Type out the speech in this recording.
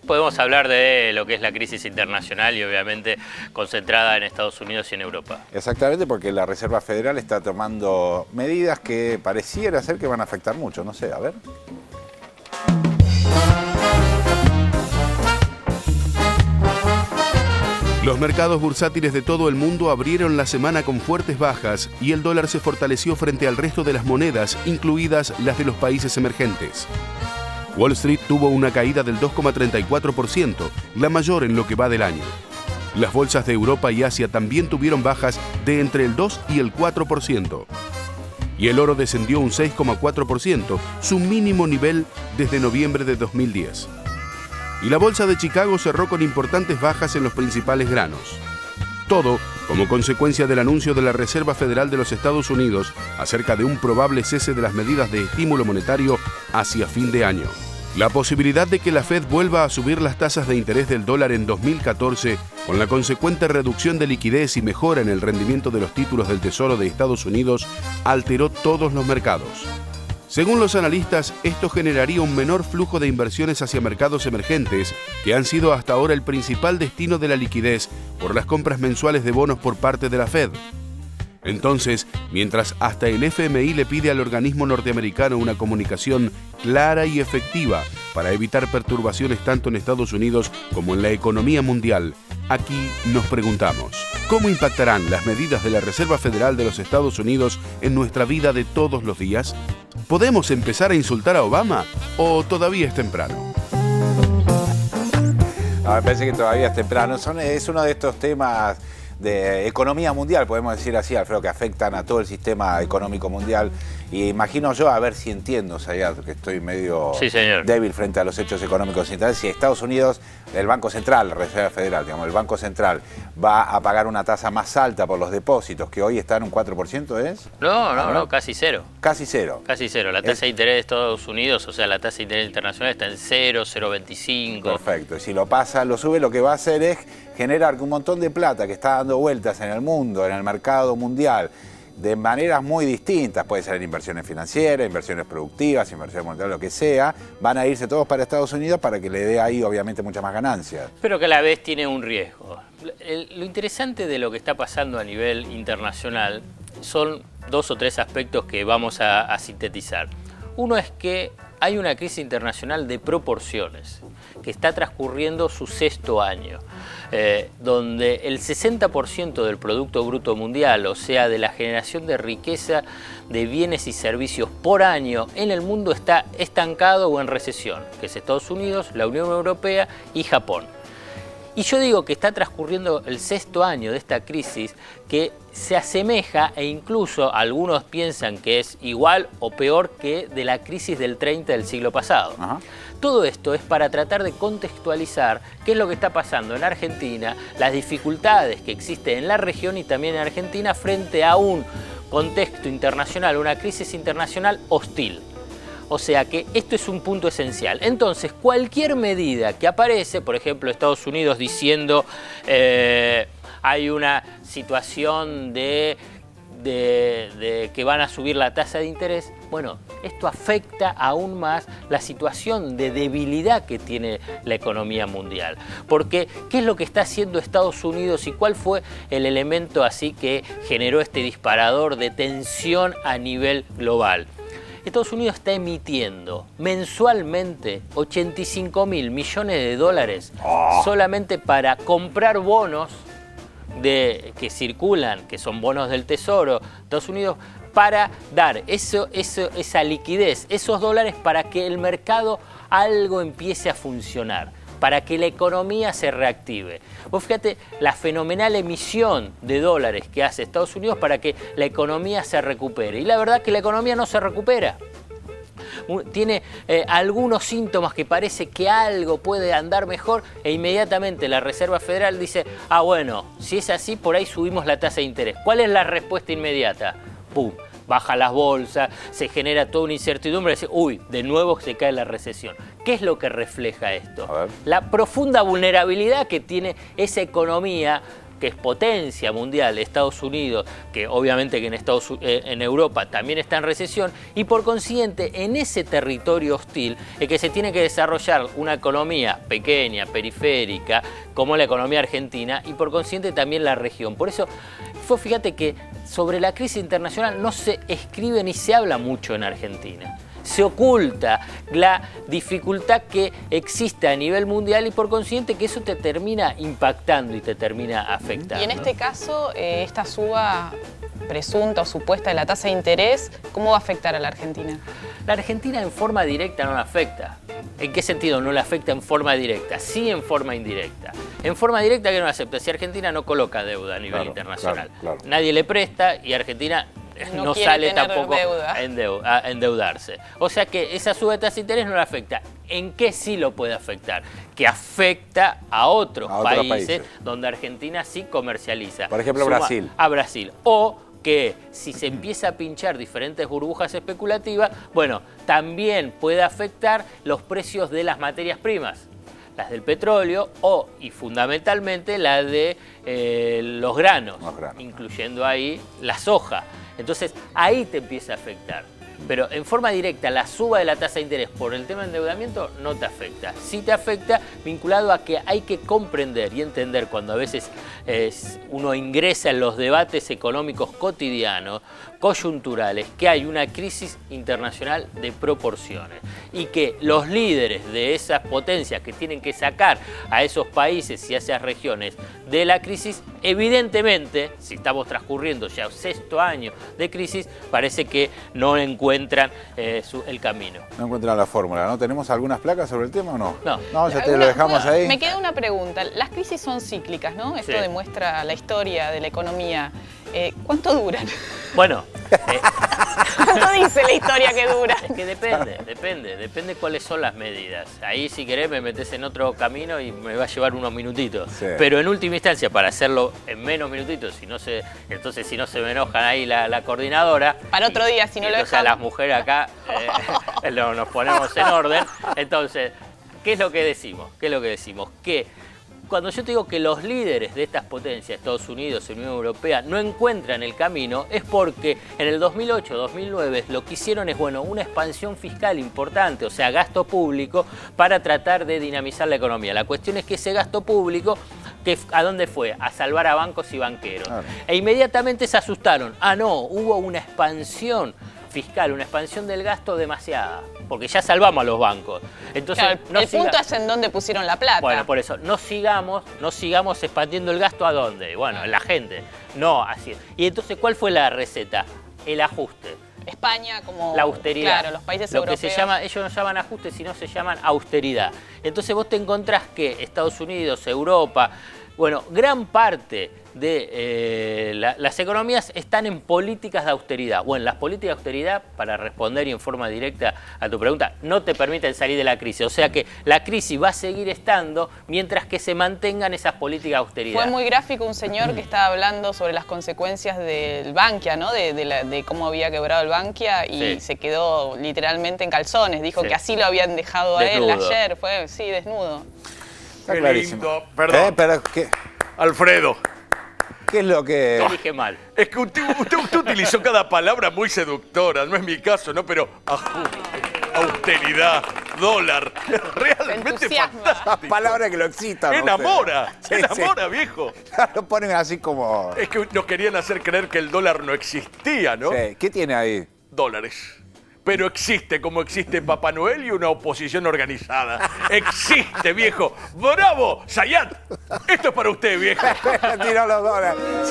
Podemos hablar de lo que es la crisis internacional y obviamente concentrada en Estados Unidos y en Europa. Exactamente, porque la Reserva Federal está tomando medidas que pareciera ser que van a afectar mucho. No sé, a ver. Los mercados bursátiles de todo el mundo abrieron la semana con fuertes bajas y el dólar se fortaleció frente al resto de las monedas, incluidas las de los países emergentes. Wall Street tuvo una caída del 2,34%, la mayor en lo que va del año. Las bolsas de Europa y Asia también tuvieron bajas de entre el 2 y el 4%. Y el oro descendió un 6,4%, su mínimo nivel desde noviembre de 2010. Y la bolsa de Chicago cerró con importantes bajas en los principales granos. Todo como consecuencia del anuncio de la Reserva Federal de los Estados Unidos acerca de un probable cese de las medidas de estímulo monetario hacia fin de año. La posibilidad de que la Fed vuelva a subir las tasas de interés del dólar en 2014, con la consecuente reducción de liquidez y mejora en el rendimiento de los títulos del Tesoro de Estados Unidos, alteró todos los mercados. Según los analistas, esto generaría un menor flujo de inversiones hacia mercados emergentes, que han sido hasta ahora el principal destino de la liquidez por las compras mensuales de bonos por parte de la Fed. Entonces, mientras hasta el FMI le pide al organismo norteamericano una comunicación clara y efectiva para evitar perturbaciones tanto en Estados Unidos como en la economía mundial, aquí nos preguntamos, ¿cómo impactarán las medidas de la Reserva Federal de los Estados Unidos en nuestra vida de todos los días? ¿Podemos empezar a insultar a Obama o todavía es temprano? Me parece que todavía es temprano. Es uno de estos temas de economía mundial, podemos decir así, Alfredo, que afectan a todo el sistema económico mundial. Y imagino yo, a ver si entiendo, Sayat, que estoy medio débil frente a los hechos económicos internacionales. Si Estados Unidos, el Banco Central, la Reserva Federal, digamos, el Banco Central, va a pagar una tasa más alta por los depósitos, que hoy está en un 4%, ¿es? No, casi cero. Casi cero. Casi cero. La tasa de interés de Estados Unidos, o sea, la tasa de interés internacional está en 0,025. Perfecto. Y si lo pasa, lo sube, lo que va a hacer es generar un montón de plata que está dando vueltas en el mundo, en el mercado mundial, de maneras muy distintas. Puede ser en inversiones financieras, inversiones productivas, inversiones monetarias, lo que sea. Van a irse todos para Estados Unidos para que le dé ahí, obviamente, muchas más ganancias. Pero que a la vez tiene un riesgo. Lo interesante de lo que está pasando a nivel internacional son dos o tres aspectos que vamos a sintetizar. Uno es que hay una crisis internacional de proporciones que está transcurriendo su sexto año, donde el 60% del Producto Bruto Mundial, o sea, de la generación de riqueza de bienes y servicios por año en el mundo, está estancado o en recesión, que es Estados Unidos, la Unión Europea y Japón. Y yo digo que está transcurriendo el sexto año de esta crisis que se asemeja, e incluso algunos piensan que es igual o peor que de la crisis del 30 del siglo pasado. Ajá. Todo esto es para tratar de contextualizar qué es lo que está pasando en Argentina, las dificultades que existen en la región y también en Argentina frente a un contexto internacional, una crisis internacional hostil. O sea que esto es un punto esencial. Entonces, cualquier medida que aparece, por ejemplo, Estados Unidos diciendo hay una situación de que van a subir la tasa de interés, bueno, esto afecta aún más la situación de debilidad que tiene la economía mundial. Porque, ¿qué es lo que está haciendo Estados Unidos y cuál fue el elemento así que generó este disparador de tensión a nivel global? Estados Unidos está emitiendo mensualmente 85.000 millones de dólares solamente para comprar bonos que circulan, que son bonos del Tesoro de Estados Unidos, para dar esa liquidez, esos dólares para que el mercado algo empiece a funcionar, para que la economía se reactive. Vos fíjate la fenomenal emisión de dólares que hace Estados Unidos para que la economía se recupere. Y la verdad que la economía no se recupera. Tiene algunos síntomas que parece que algo puede andar mejor e inmediatamente la Reserva Federal dice, bueno, si es así, por ahí subimos la tasa de interés. ¿Cuál es la respuesta inmediata? ¡Pum! Baja las bolsas, se genera toda una incertidumbre, dice, uy, de nuevo se cae la recesión. ¿Qué es lo que refleja esto? La profunda vulnerabilidad que tiene esa economía que es potencia mundial, Estados Unidos, que obviamente que en Europa también está en recesión, y por consiguiente en ese territorio hostil es que se tiene que desarrollar una economía pequeña, periférica, como la economía argentina, y por consiguiente también la región. Por eso, fíjate que sobre la crisis internacional no se escribe ni se habla mucho en Argentina. Se oculta la dificultad que existe a nivel mundial y por consiguiente que eso te termina impactando y te termina afectando. Y en este caso, esta suba presunta o supuesta de la tasa de interés, ¿cómo va a afectar a la Argentina? La Argentina en forma directa no la afecta. ¿En qué sentido no la afecta en forma directa? Sí en forma indirecta. En forma directa que no la acepta. Si Argentina no coloca deuda a nivel internacional, claro. Nadie le presta y Argentina no sale tampoco a endeudarse. O sea que esa suba de tasa de interés no la afecta. ¿En qué sí lo puede afectar? Que afecta a otros países donde Argentina sí comercializa. Por ejemplo, Brasil. A Brasil. O que si se empieza a pinchar diferentes burbujas especulativas, bueno, también puede afectar los precios de las materias primas. Las del petróleo y fundamentalmente la de los granos, incluyendo ahí la soja. Entonces ahí te empieza a afectar. Pero en forma directa la suba de la tasa de interés por el tema de endeudamiento no te afecta. Sí te afecta vinculado a que hay que comprender y entender cuando a veces uno ingresa en los debates económicos cotidianos, coyunturales, que hay una crisis internacional de proporciones y que los líderes de esas potencias que tienen que sacar a esos países y a esas regiones de la crisis, evidentemente, si estamos transcurriendo ya el 6º año de crisis, parece que no encuentran el camino. No encuentran la fórmula, ¿no? ¿Tenemos algunas placas sobre el tema o no? No. No, ya te lo dejamos ahí. Me queda una pregunta. Las crisis son cíclicas, ¿no? Esto demuestra la historia de la economía. ¿Cuánto duran? Bueno. ¿Cuánto dice la historia que dura? Es que depende cuáles son las medidas. Ahí si querés me metés en otro camino y me va a llevar unos minutitos. Sí. Pero en última instancia, para hacerlo en menos minutitos, entonces si no se me enojan ahí la coordinadora. Para otro día, si no lo dejan. Entonces a las mujeres acá nos ponemos en orden. Entonces, ¿qué es lo que decimos? Que cuando yo te digo que los líderes de estas potencias, Estados Unidos, Unión Europea, no encuentran el camino, es porque en el 2008-2009 lo que hicieron es, una expansión fiscal importante, o sea, gasto público, para tratar de dinamizar la economía. La cuestión es que ese gasto público, ¿a dónde fue? A salvar a bancos y banqueros. E inmediatamente se asustaron. No, hubo una expansión fiscal, una expansión del gasto demasiada, porque ya salvamos a los bancos. Entonces, claro, el punto es en dónde pusieron la plata. Bueno, por eso, no sigamos expandiendo el gasto ¿a dónde? Bueno, en la gente. No, así. Y entonces, ¿cuál fue la receta? El ajuste. España como... La austeridad. Claro, los países europeos. Que se llama, ellos no llaman ajuste, sino se llaman austeridad. Entonces vos te encontrás que Estados Unidos, Europa, gran parte de las economías están en políticas de austeridad. Las políticas de austeridad, para responder y en forma directa a tu pregunta, no te permiten salir de la crisis. O sea que la crisis va a seguir estando mientras que se mantengan esas políticas de austeridad. Fue muy gráfico un señor que estaba hablando sobre las consecuencias del Bankia, ¿no? De cómo había quebrado el Bankia y se quedó literalmente en calzones. Dijo que así lo habían dejado desnudo. A él ayer. Fue, desnudo. Está clarísimo. Lindo. Perdón. Pero ¿qué? Alfredo. ¿Qué es lo que...? No dije mal. Es que usted utilizó cada palabra muy seductora, no es mi caso, ¿no? Pero ajuste, austeridad, dólar, realmente fantástico. Palabra que lo excita. Enamora, viejo. Lo ponen así como... Es que nos querían hacer creer que el dólar no existía, ¿no? Sí. ¿Qué tiene ahí? Dólares. Pero existe como existe Papá Noel y una oposición organizada. Existe, viejo. ¡Bravo, Zayat! Esto es para usted, viejo. Tiró los dólares.